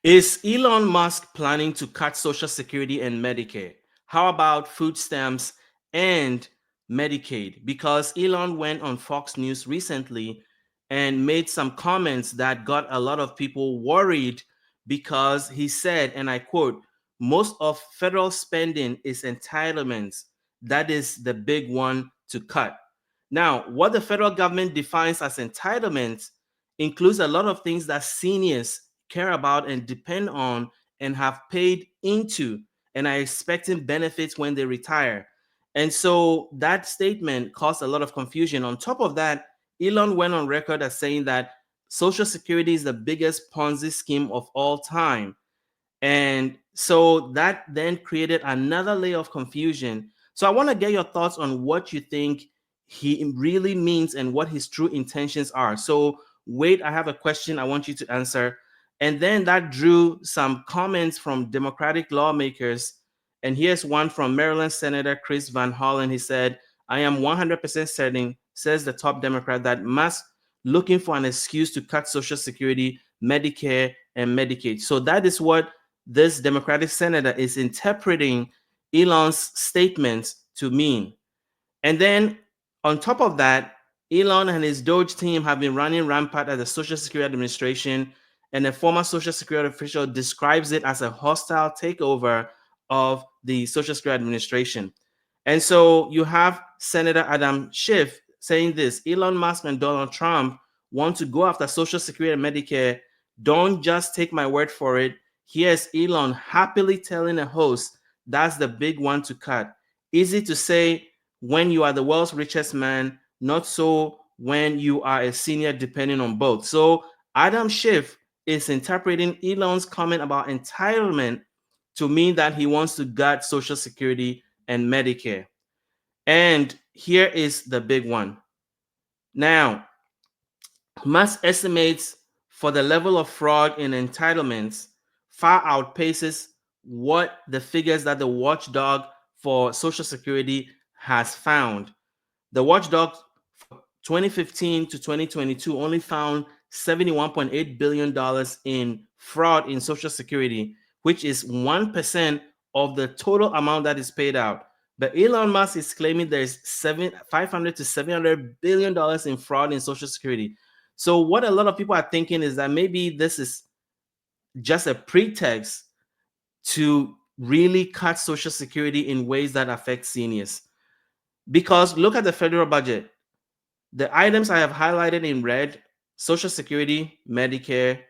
Is Elon Musk planning to cut Social Security and Medicare? How about food stamps and Medicaid? Because Elon went on Fox News recently and made some comments that got a lot of people worried because he said, and I quote, most of federal spending is entitlements. That is the big one to cut. Now, what the federal government defines as entitlements includes a lot of things that seniors care about and depend on and have paid into and are expecting benefits when they retire. And so that statement caused a lot of confusion. On top of that, Elon went on record as saying that Social Security is the biggest Ponzi scheme of all time. And so that then created another layer of confusion. So I want to get your thoughts on what you think he really means and what his true intentions are. So, wait, I have a question I want you to answer. And then that drew some comments from Democratic lawmakers. And here's one from Maryland Senator Chris Van Hollen. He said, I am 100% certain, says the top Democrat, that Musk looking for an excuse to cut Social Security, Medicare, and Medicaid. So that is what this Democratic senator is interpreting Elon's statements to mean. And then on top of that, Elon and his Doge team have been running rampant at the Social Security Administration, and a former Social Security official describes it as a hostile takeover of the Social Security Administration. And so you have Senator Adam Schiff saying this: Elon Musk and Donald Trump want to go after Social Security and Medicare. Don't just take my word for it. Here's Elon happily telling a host that's the big one to cut. Easy to say when you are the world's richest man, not so when you are a senior, depending on both. So Adam Schiff is interpreting Elon's comment about entitlement to mean that he wants to gut Social Security and Medicare. And here is the big one. Now, Musk estimates for the level of fraud in entitlements far outpaces what the figures that the watchdog for Social Security has found. The watchdog for 2015 to 2022 only found $71.8 billion in fraud in Social Security, which is 1% of the total amount that is paid out. But Elon Musk is claiming there's 500 to $700 billion in fraud in Social Security. So what a lot of people are thinking is that maybe this is just a pretext to really cut Social Security in ways that affect seniors. Because look at the federal budget. The items I have highlighted in red: Social Security, Medicare,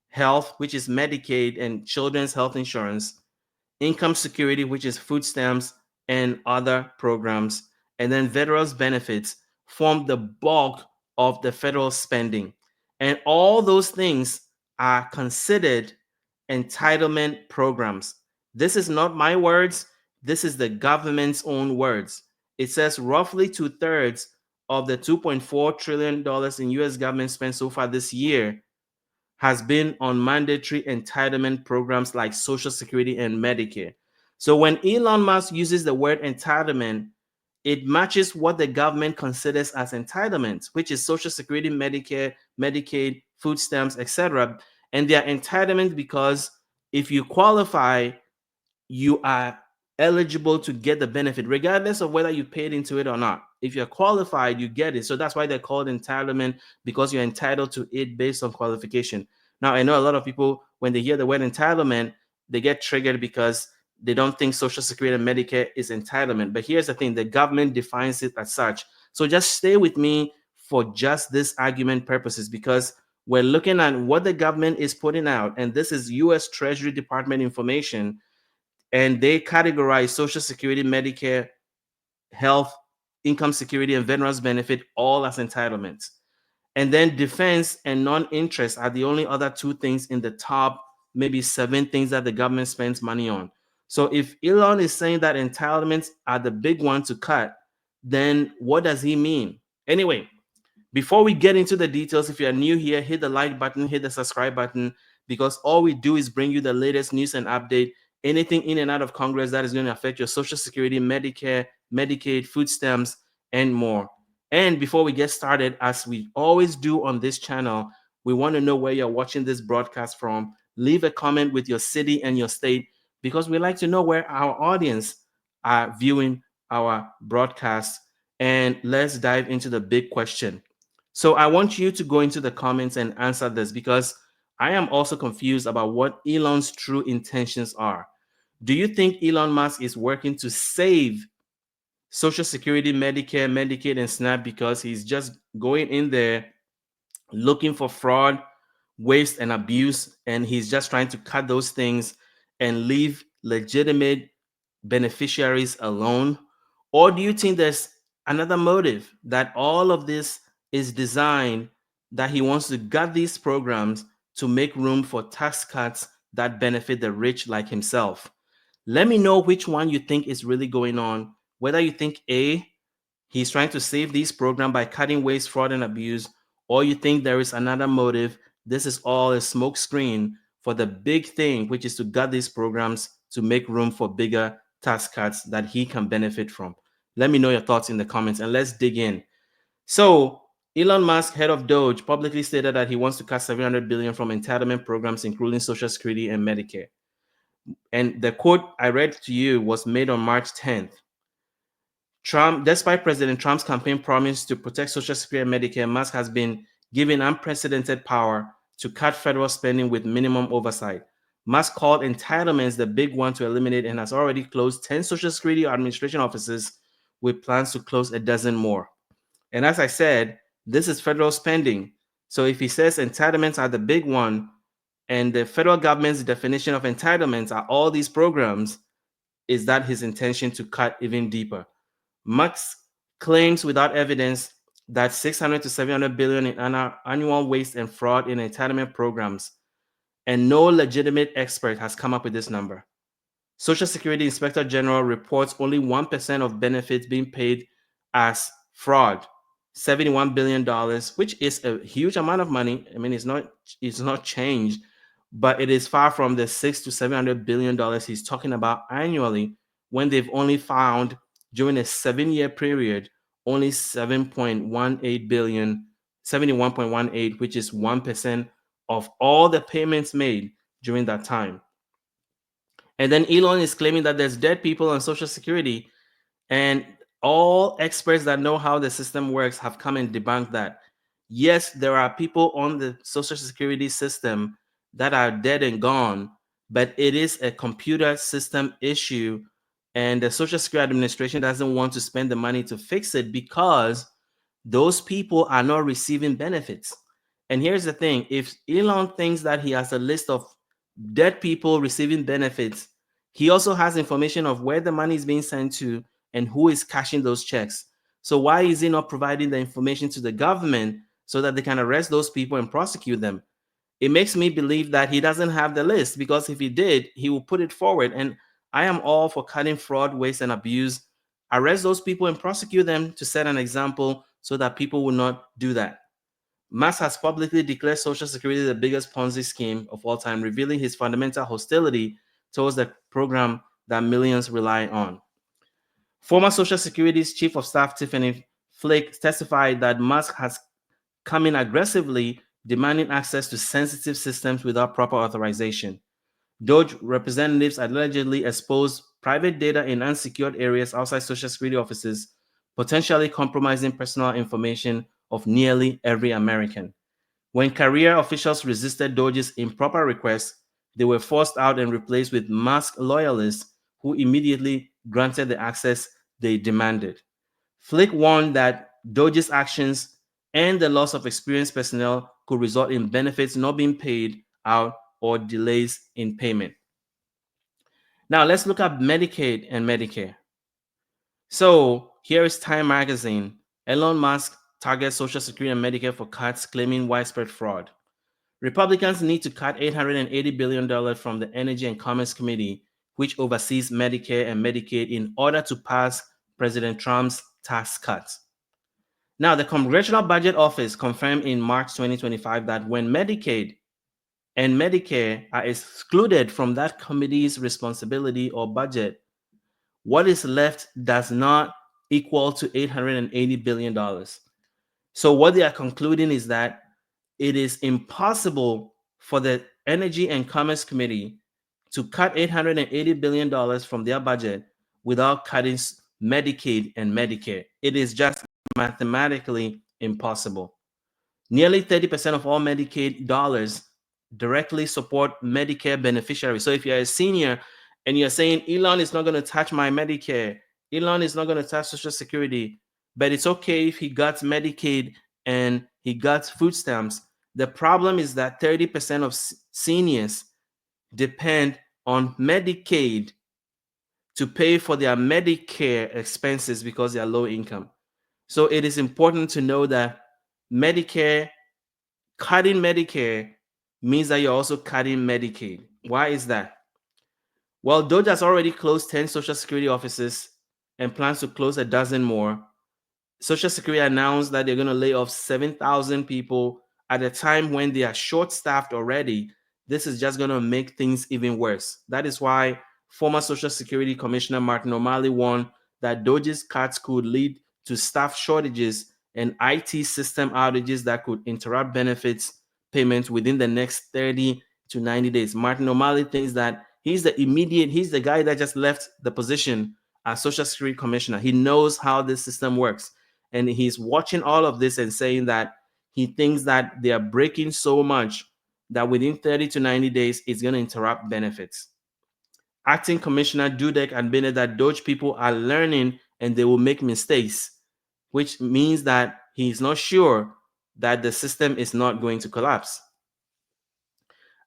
health, which is Medicaid and children's health insurance, income security, which is food stamps and other programs, and then veterans benefits form the bulk of the federal spending. And all those things are considered entitlement programs. This is not my words, this is the government's own words. It says roughly 2/3 of the $2.4 trillion in US government spent so far this year has been on mandatory entitlement programs like Social Security and Medicare. So when Elon Musk uses the word entitlement, it matches what the government considers as entitlements, which is Social Security, Medicare, Medicaid, food stamps, etc. And they are entitlements because if you qualify, you are eligible to get the benefit, regardless of whether you paid into it or not. If you're qualified, you get it. So that's why they're called entitlement, because you're entitled to it based on qualification. Now, I know a lot of people, when they hear the word entitlement, they get triggered because they don't think Social Security and Medicare is entitlement. But here's the thing: the government defines it as such. So just stay with me for just this argument purposes, because we're looking at what the government is putting out, and this is US Treasury Department information, and they categorize Social Security, Medicare, health, income security, and veterans benefit all as entitlements. And then defense and non-interest are the only other two things in the top, maybe 7 things that the government spends money on. So if Elon is saying that entitlements are the big one to cut, then what does he mean? Anyway, before we get into the details, if you're new here, hit the like button, hit the subscribe button, because all we do is bring you the latest news and update. Anything in and out of Congress that is going to affect your Social Security, Medicare, Medicaid, food stamps, and more. And before we get started, as we always do on this channel, we want to know where you're watching this broadcast from. leave a comment with your city and your state, because we like to know where our audience are viewing our broadcast. And let's dive into the big question. So I want you to go into the comments and answer this, because I am also confused about what Elon's true intentions are. Do you think Elon Musk is working to save Social Security, Medicare, Medicaid, and SNAP because he's just going in there looking for fraud, waste, and abuse, and he's just trying to cut those things and leave legitimate beneficiaries alone? Or do you think there's another motive, that all of this is designed, that he wants to gut these programs to make room for tax cuts that benefit the rich like himself? Let me know which one you think is really going on. Whether you think A, he's trying to save these programs by cutting waste, fraud, and abuse, or you think there is another motive. This is all a smoke screen for the big thing, which is to gut these programs to make room for bigger tax cuts that he can benefit from. Let me know your thoughts in the comments, and let's dig in. So, Elon Musk, head of Doge, publicly stated that he wants to cut 700 billion from entitlement programs, including Social Security and Medicare. And the quote I read to you was made on March 10th. Trump, despite President Trump's campaign promise to protect Social Security and Medicare, Musk has been given unprecedented power to cut federal spending with minimum oversight. Musk called entitlements the big one to eliminate and has already closed 10 Social Security Administration offices with plans to close a dozen more. And as I said, this is federal spending. So if he says entitlements are the big one, and the federal government's definition of entitlements are all these programs, is that his intention to cut even deeper? Musk claims without evidence that 600 to 700 billion in annual waste and fraud in entitlement programs, and no legitimate expert has come up with this number. Social Security Inspector General reports only 1% of benefits being paid as fraud, $71 billion, which is a huge amount of money. I mean, it's not changed, but it is far from the $600 to $700 billion he's talking about annually, when they've only found during a 7-year period only 7.18 billion, 71.18, which is 1% of all the payments made during that time. And then Elon is claiming that there's dead people on Social Security, and all experts that know how the system works have come and debunked that. Yes, there are people on the Social Security system that are dead and gone, but it is a computer system issue, and the Social Security Administration doesn't want to spend the money to fix it because those people are not receiving benefits. And here's the thing: if Elon thinks that he has a list of dead people receiving benefits, he also has information of where the money is being sent to and who is cashing those checks. So why is he not providing the information to the government so that they can arrest those people and prosecute them? It makes me believe that he doesn't have the list, because if he did, he will put it forward. And I am all for cutting fraud, waste, and abuse. Arrest those people and prosecute them to set an example so that people will not do that. Musk has publicly declared Social Security the biggest Ponzi scheme of all time, revealing his fundamental hostility towards the program that millions rely on. Former Social Security's Chief of Staff Tiffany Flake testified that Musk has come in aggressively demanding access to sensitive systems without proper authorization. Doge representatives allegedly exposed private data in unsecured areas outside Social Security offices, potentially compromising personal information of nearly every American. When career officials resisted Doge's improper requests, they were forced out and replaced with Musk loyalists who immediately granted the access they demanded. Flick warned that Doge's actions and the loss of experienced personnel could result in benefits not being paid out or delays in payment. Now, let's look at Medicaid and Medicare. So, here is Time Magazine. Elon Musk targets Social Security and Medicare for cuts, claiming widespread fraud. Republicans need to cut $880 billion from the Energy and Commerce Committee, which oversees Medicare and Medicaid, in order to pass President Trump's tax cuts. Now, the Congressional Budget Office confirmed in March 2025 that when Medicaid and Medicare are excluded from that committee's responsibility or budget, what is left does not equal to $880 billion. So what they are concluding is that it is impossible for the Energy and Commerce Committee to cut $880 billion from their budget without cutting Medicaid and Medicare. It is just mathematically impossible. Nearly 30% of all Medicaid dollars directly support Medicare beneficiaries. So if you're a senior and you're saying, Elon is not going to touch my Medicare, Elon is not going to touch Social Security, but it's okay if he got Medicaid and he got food stamps. The problem is that 30% of seniors depend on Medicaid to pay for their Medicare expenses because they are low income. So it is important to know that cutting Medicare means that you're also cutting Medicaid. Why is that? Well, DOJ has already closed 10 Social Security offices and plans to close a dozen more. Social Security announced that they're going to lay off 7,000 people at a time when they are short-staffed already. This is just going to make things even worse. That is why former Social Security Commissioner Martin O'Malley warned that DOJ's cuts could lead to staff shortages and IT system outages that could interrupt benefits payments within the next 30 to 90 days. Martin O'Malley thinks that he's the guy that just left the position as Social Security Commissioner. He knows how this system works. And he's watching all of this and saying that he thinks that they are breaking so much that within 30 to 90 days, it's going to interrupt benefits. Acting Commissioner Dudek admitted that Doge people are learning and they will make mistakes, which means that he's not sure that the system is not going to collapse.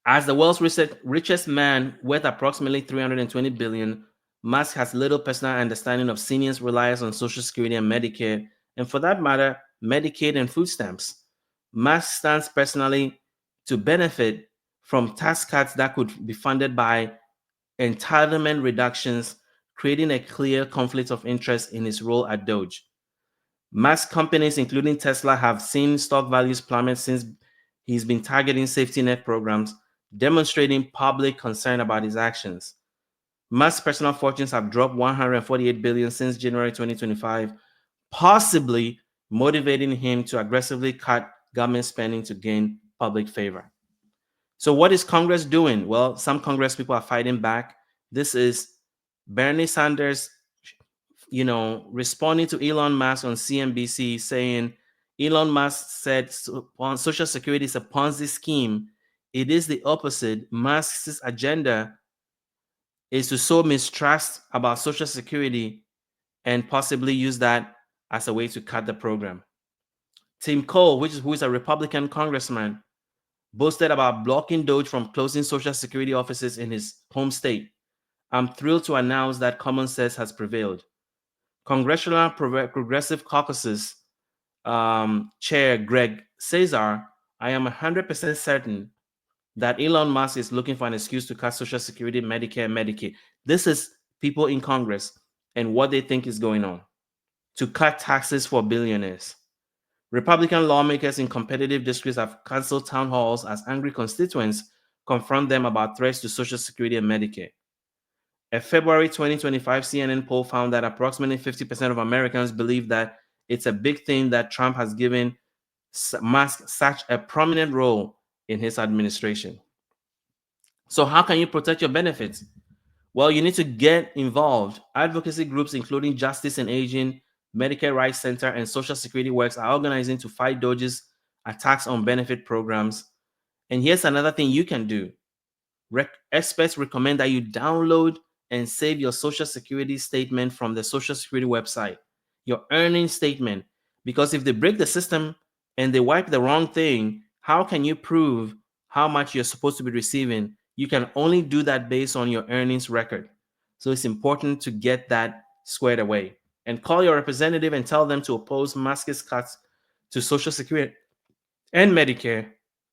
As the world's richest man worth approximately $320 billion, Musk has little personal understanding of seniors' reliance on Social Security and Medicare, and for that matter, Medicaid and food stamps. Musk stands personally to benefit from tax cuts that could be funded by entitlement reductions, creating a clear conflict of interest in his role at Doge. Musk companies, including Tesla, have seen stock values plummet since he's been targeting safety net programs, demonstrating public concern about his actions. Musk's personal fortunes have dropped $148 billion since January 2025, possibly motivating him to aggressively cut government spending to gain public favor. So what is Congress doing? Well, some Congress people are fighting back. This is Bernie Sanders, responding to Elon Musk on CNBC, saying Elon Musk said on Social Security is a Ponzi scheme. It is the opposite. Musk's agenda is to sow mistrust about Social Security and possibly use that as a way to cut the program. Tim Cole, who is a Republican congressman, boasted about blocking Doge from closing Social Security offices in his home state. I'm thrilled to announce that common sense has prevailed. Congressional Progressive Caucus's Chair Greg Cesar, I am 100% certain that Elon Musk is looking for an excuse to cut Social Security, Medicare, and Medicaid. This is people in Congress and what they think is going on. To cut taxes for billionaires. Republican lawmakers in competitive districts have canceled town halls as angry constituents confront them about threats to Social Security and Medicare. A February 2025 CNN poll found that approximately 50% of Americans believe that it's a big thing that Trump has given Musk such a prominent role in his administration. So how can you protect your benefits? Well, you need to get involved. Advocacy groups, including Justice and Aging, Medicare Rights Center, and Social Security Works, are organizing to fight Doge's attacks on benefit programs. And here's another thing you can do. Experts recommend that you download and save your Social Security statement from the Social Security website, your earnings statement, because if they break the system and they wipe the wrong thing, how can you prove how much you're supposed to be receiving? You can only do that based on your earnings record. So it's important to get that squared away and call your representative and tell them to oppose Musk's cuts to Social Security and Medicare,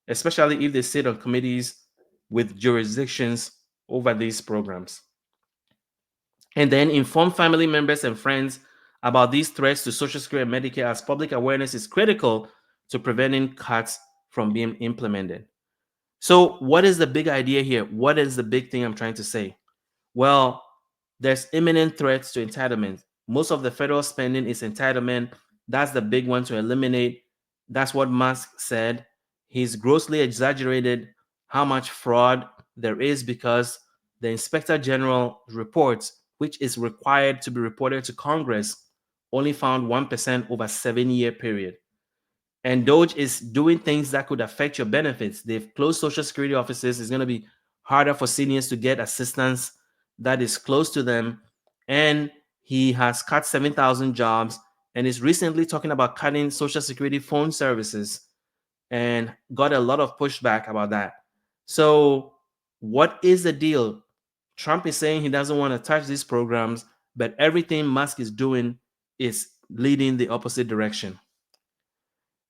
especially if they sit on committees with jurisdictions over these programs. And then inform family members and friends about these threats to Social Security and Medicare, as public awareness is critical to preventing cuts from being implemented. So what is the big idea here? What is the big thing I'm trying to say? Well, there's imminent threats to entitlement. Most of the federal spending is entitlement. That's the big one to eliminate. That's what Musk said. He's grossly exaggerated how much fraud there is, because the Inspector General reports, which is required to be reported to Congress, only found 1% over a 7-year period. And Doge is doing things that could affect your benefits. They've closed Social Security offices. It's going to be harder for seniors to get assistance that is close to them. And he has cut 7,000 jobs and is recently talking about cutting Social Security phone services and got a lot of pushback about that. So, what is the deal? Trump is saying he doesn't want to touch these programs, but everything Musk is doing is leading the opposite direction.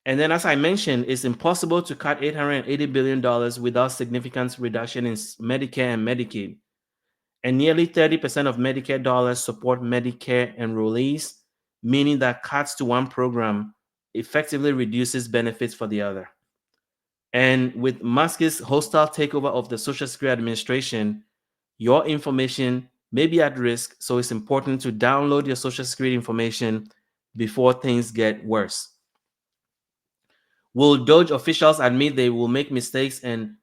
And then, as I mentioned, it's impossible to cut $880 billion without significant reduction in Medicare and Medicaid. And nearly 30% of Medicare dollars support Medicare enrollees, meaning that cuts to one program effectively reduces benefits for the other. And with Musk's hostile takeover of the Social Security Administration, your information may be at risk. So it's important to download your Social Security information before things get worse. Will Doge officials admit they will make mistakes, and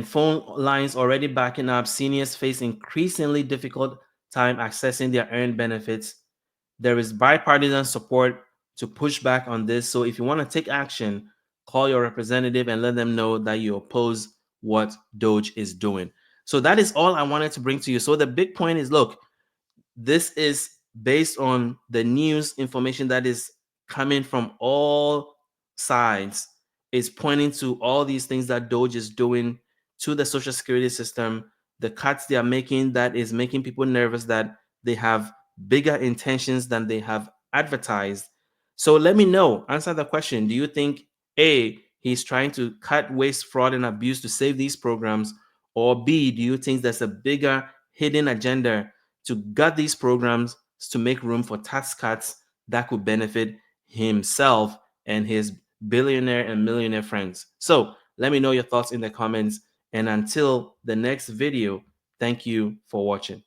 phone lines already backing up? Seniors face increasingly difficult time accessing their earned benefits. There is bipartisan support to push back on this. So if you want to take action, call your representative and let them know that you oppose what Doge is doing. So that is all I wanted to bring to you. So the big point is, look, this is based on the news information that is coming from all sides. Is pointing to all these things that Doge is doing to the Social Security system, the cuts they are making that is making people nervous that they have bigger intentions than they have advertised. So let me know, answer the question. Do you think A, he's trying to cut waste, fraud, and abuse to save these programs? Or B, do you think there's a bigger hidden agenda to gut these programs to make room for tax cuts that could benefit himself and his billionaire and millionaire friends? So let me know your thoughts in the comments. And until the next video, thank you for watching.